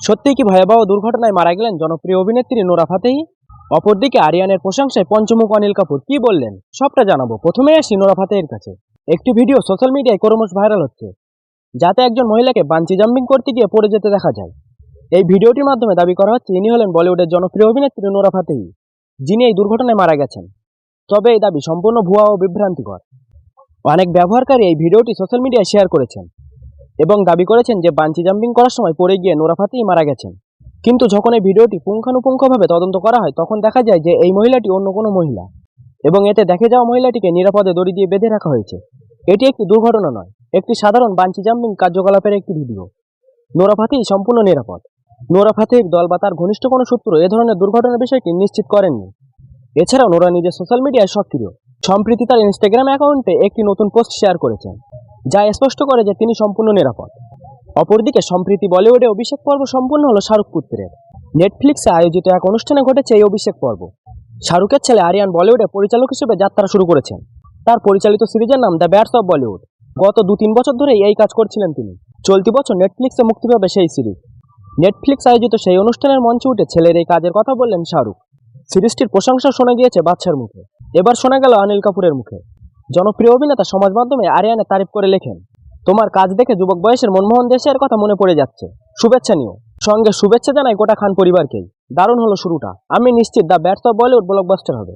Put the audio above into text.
সত্যিই কি ভয়াবহ দুর্ঘটনায় মারা গেলেন জনপ্রিয় অভিনেত্রী নোরা ফাতেহি। অপরদিকে আরিয়ানের প্রশংসায় পঞ্চমুখ অনিল কাপুর কি বললেন সবটা জানাবো। প্রথমে আসি নোরা ফাতেহির কাছে। একটি ভিডিও সোশ্যাল মিডিয়ায় ক্রমশ ভাইরাল হচ্ছে, যাতে একজন মহিলাকে বাঞ্চি জাম্পিং করতে গিয়ে পড়ে যেতে দেখা যায়। এই ভিডিওটির মাধ্যমে দাবি করা হচ্ছে ইনি হলেন বলিউডের জনপ্রিয় অভিনেত্রী নোরা ফাতেহি, যিনি এই দুর্ঘটনায় মারা গেছেন। তবে এই দাবি সম্পূর্ণ ভুয়া ও বিভ্রান্তিকর। অনেক ব্যবহারকারী এই ভিডিওটি সোশ্যাল মিডিয়ায় শেয়ার করেছেন এবং দাবি করেছেন যে বাঞ্চি জাম্পিং করার সময় পড়ে গিয়ে নোরা ফাতেহি মারা গেছেন। কিন্তু যখন এই ভিডিওটি পুঙ্খানুপুঙ্খভাবে তদন্ত করা হয়, তখন দেখা যায় যে এই মহিলাটি অন্য কোনো মহিলা এবং এতে দেখে যাওয়া মহিলাটিকে নিরাপদে দড়ি দিয়ে বেঁধে রাখা হয়েছে। এটি একটি দুর্ঘটনা নয়, একটি সাধারণ বাঞ্চি জাম্পিং কার্যকলাপের একটি ভিডিও। নোরা ফাতেহি সম্পূর্ণ নিরাপদ। নোরা ফাতেহির দল বা তার ঘনিষ্ঠ কোনো সূত্র এ ধরনের দুর্ঘটনার বিষয়টি নিশ্চিত করেননি। এছাড়াও নোরা নিজের সোশ্যাল মিডিয়ায় সক্রিয়। সম্প্রতি তার ইনস্টাগ্রাম অ্যাকাউন্টে একটি নতুন পোস্ট শেয়ার করেছেন, যা স্পষ্ট করে যে তিনি সম্পূর্ণ নিরাপদ। অপরদিকে সম্প্রতি বলিউডে অভিষেক পর্ব সম্পূর্ণ হলো শাহরুখ পুত্রের। নেটফ্লিক্সে আয়োজিত এক অনুষ্ঠানে ঘটেছে এই অভিষেক পর্ব। শাহরুখের ছেলে আরিয়ান বলিউডে পরিচালক হিসেবে যাত্রা শুরু করেছেন। তার পরিচালিত সিরিজের নাম দ্য ব্যাটস অফ বলিউড। গত 2-3 বছর ধরেই এই কাজ করছিলেন তিনি। চলতি বছর নেটফ্লিক্সে মুক্তি পাবে সেই সিরিজ। নেটফ্লিক্স আয়োজিত সেই অনুষ্ঠানের মঞ্চে উঠে ছেলের এই কাজের কথা বললেন শাহরুখ। সিরিজটির প্রশংসা শোনা গিয়েছে বাদশার মুখে, এবার শোনা গেল অনিল কাপুরের মুখে। জনপ্রিয় অভিনেতা সমাজ মাধ্যমে আরিয়ানের তারিফ করে লেখেন, তোমার কাজ দেখে যুবক বয়সের মনমোহন দেশের কথা মনে পড়ে যাচ্ছে। শুভেচ্ছা নিও, সঙ্গে শুভেচ্ছা জানাই গোটা খান পরিবারকেই। দারুণ হলো শুরুটা। আমি নিশ্চিত the bats of Bollywood blockbuster হবে।